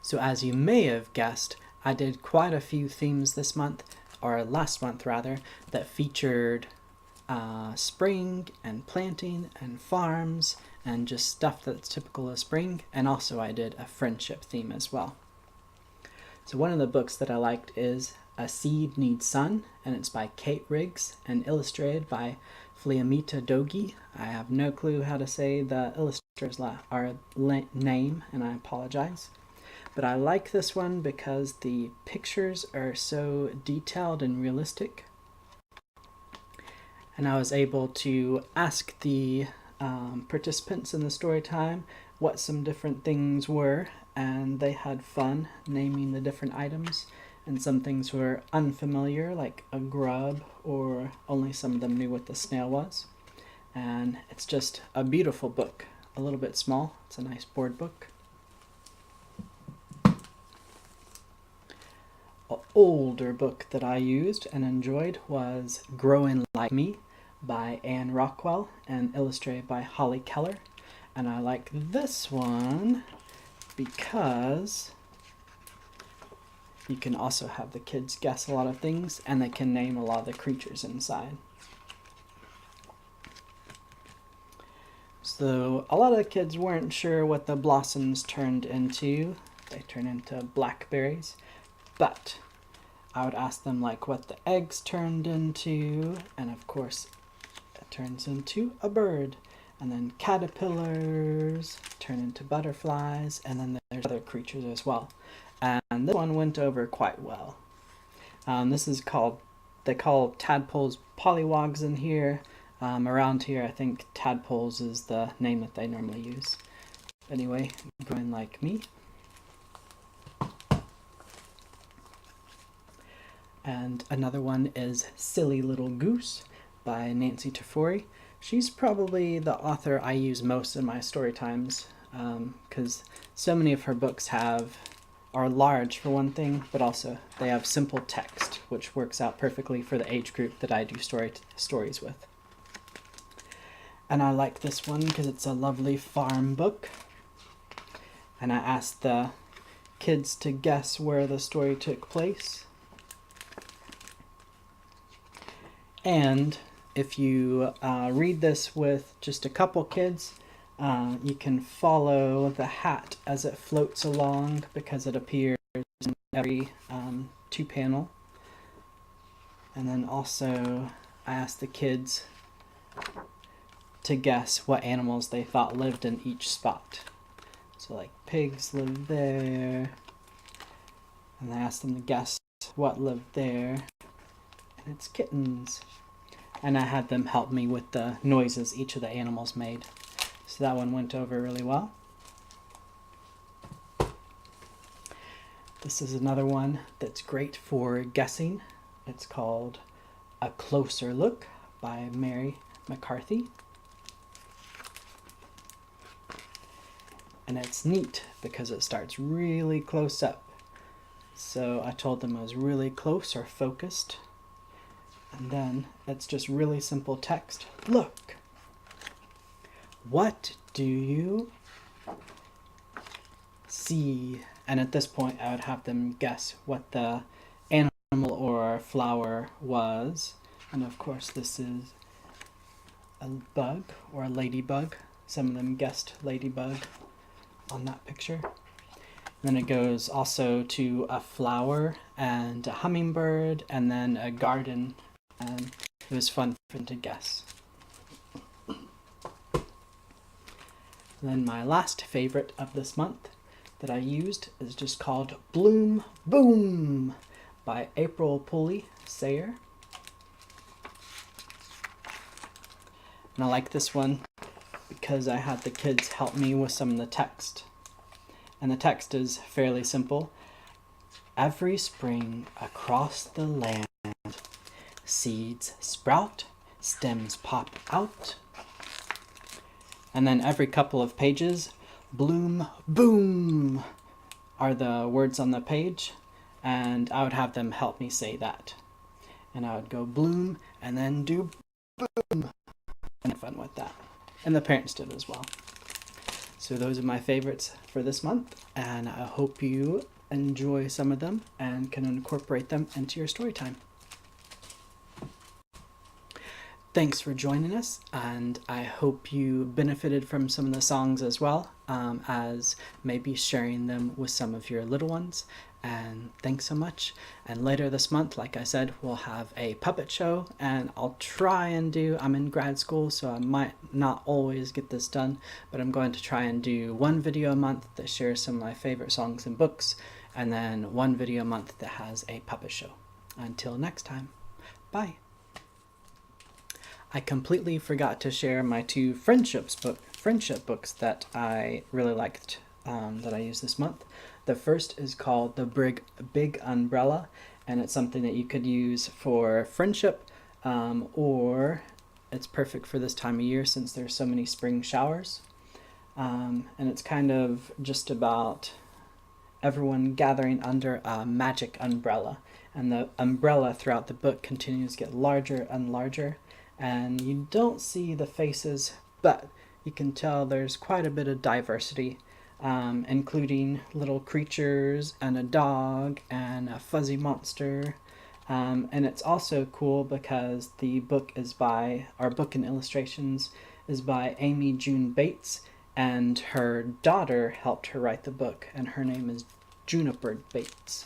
So as you may have guessed, I did quite a few themes this month, or last month rather, that featured spring and planting and farms and just stuff that's typical of spring, and also I did a friendship theme as well. So one of the books that I liked is A Seed Needs Sun, and it's by Kate Riggs and illustrated by Fliamita Dogi. I have no clue how to say the illustrator's name, and I apologize. But I like this one because the pictures are so detailed and realistic. And I was able to ask the participants in the story time what some different things were, and they had fun naming the different items. And some things were unfamiliar, like a grub, or only some of them knew what the snail was. And it's just a beautiful book, a little bit small. It's a nice board book. An older book that I used and enjoyed was Growing Like Me by Anne Rockwell and illustrated by Holly Keller. And I like this one because you can also have the kids guess a lot of things, and they can name a lot of the creatures inside. So a lot of the kids weren't sure what the blossoms turned into. They turn into blackberries. But I would ask them like what the eggs turned into, and of course it turns into a bird. And then caterpillars turn into butterflies, and then there's other creatures as well. And this one went over quite well. This is called, they call tadpoles pollywogs in here. Around here I think tadpoles is the name that they normally use. Anyway, Growing Like Me. And another one is Silly Little Goose by Nancy Tafori. She's probably the author I use most in my story times, because so many of her books are large for one thing, but also they have simple text, which works out perfectly for the age group that I do stories with. And I like this one because it's a lovely farm book. And I asked the kids to guess where the story took place. And if you read this with just a couple kids, you can follow the hat as it floats along because it appears in every 2-panel. And then also I asked the kids to guess what animals they thought lived in each spot. So like pigs live there, and I asked them to guess what lived there, and it's kittens. And I had them help me with the noises each of the animals made. So that one went over really well. This is another one that's great for guessing. It's called A Closer Look by Mary McCarthy. And it's neat because it starts really close up. So I told them it was really close or focused. And then it's just really simple text. Look. What do you see? And at this point, I would have them guess what the animal or flower was. And of course, this is a bug or a ladybug. Some of them guessed ladybug on that picture. And then it goes also to a flower and a hummingbird and then a garden. And it was fun for them to guess. And then my last favorite of this month that I used is just called Bloom Boom by April Pulley Sayer. And I like this one because I had the kids help me with some of the text. And the text is fairly simple. Every spring across the land, seeds sprout, stems pop out. And then every couple of pages, bloom, boom, are the words on the page. And I would have them help me say that. And I would go bloom and then do boom. And have fun with that. And the parents did as well. So those are my favorites for this month, and I hope you enjoy some of them and can incorporate them into your story time. Thanks for joining us, and I hope you benefited from some of the songs as well, as maybe sharing them with some of your little ones. And thanks so much. And later this month, like I said, we'll have a puppet show, and I'll try and do, I'm in grad school, so I might not always get this done, but I'm going to try and do one video a month that shares some of my favorite songs and books, and then one video a month that has a puppet show. Until next time, bye. I completely forgot to share my two friendship books that I really liked, that I used this month. The first is called The Big Umbrella, and it's something that you could use for friendship, or it's perfect for this time of year since there's so many spring showers. And it's kind of just about everyone gathering under a magic umbrella, and the umbrella throughout the book continues to get larger and larger, and you don't see the faces, but you can tell there's quite a bit of diversity, including little creatures and a dog and a fuzzy monster. And it's also cool because the book is by, our book and illustrations is by Amy June Bates, and her daughter helped her write the book, and her name is Juniper Bates.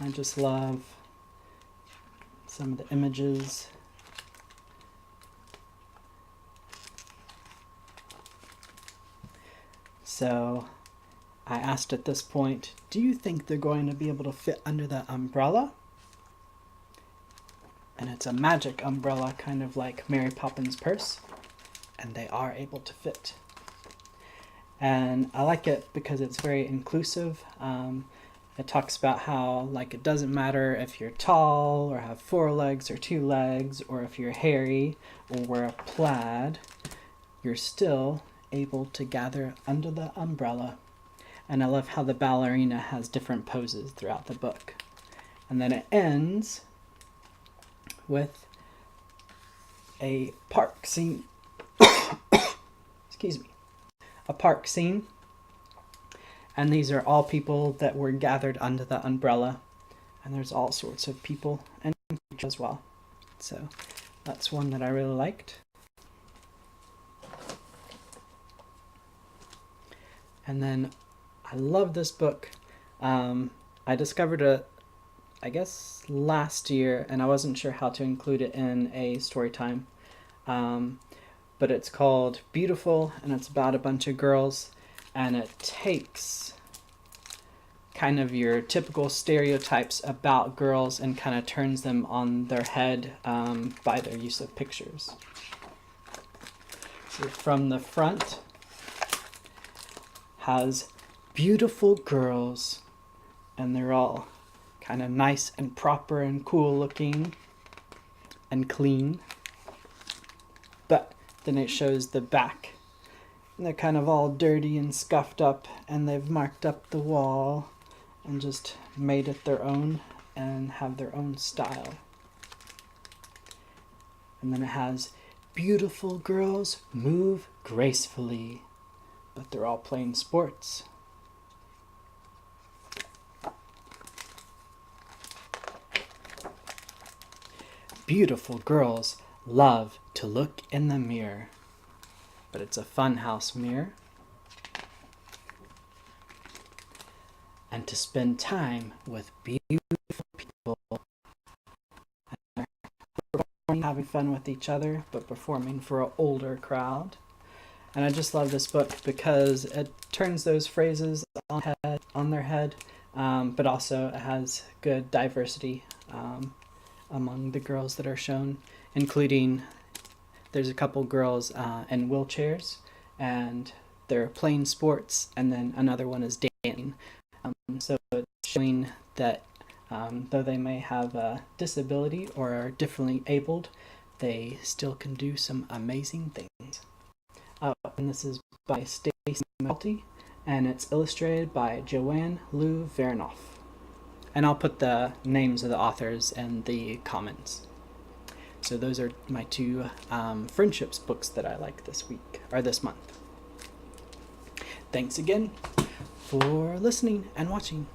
I just love some of the images. So I asked at this point, do you think they're going to be able to fit under the umbrella? And it's a magic umbrella, kind of like Mary Poppins' purse, and they are able to fit. And I like it because it's very inclusive. It talks about how, like, it doesn't matter if you're tall or have 4 legs or 2 legs, or if you're hairy or wear a plaid, you're still able to gather under the umbrella. And I love how the ballerina has different poses throughout the book. And then it ends with a park scene. Excuse me. A park scene. And these are all people that were gathered under the umbrella. And there's all sorts of people and creatures as well. So that's one that I really liked. And then I love this book. I discovered it, I guess, last year, and I wasn't sure how to include it in a story time. But it's called Beautiful, and it's about a bunch of girls, and it takes kind of your typical stereotypes about girls and kind of turns them on their head by their use of pictures. So from the front has beautiful girls, and they're all kind of nice and proper and cool looking and clean. But then it shows the back, and they're kind of all dirty and scuffed up, and they've marked up the wall and just made it their own and have their own style. And then it has beautiful girls move gracefully, but they're all playing sports. Beautiful girls love to look in the mirror, but it's a funhouse mirror. And to spend time with beautiful people, and having fun with each other, but performing for an older crowd. And I just love this book because it turns those phrases on their head, but also it has good diversity among the girls that are shown, including there's a couple girls in wheelchairs, and they're playing sports, and then another one is dancing. So it's showing that though they may have a disability or are differently abled, they still can do some amazing things. And this is by Stacey Malty, and it's illustrated by Joanne Lou Vernoff. And I'll put the names of the authors in the comments. So those are my two friendships books that I like this week, or this month. Thanks again for listening and watching.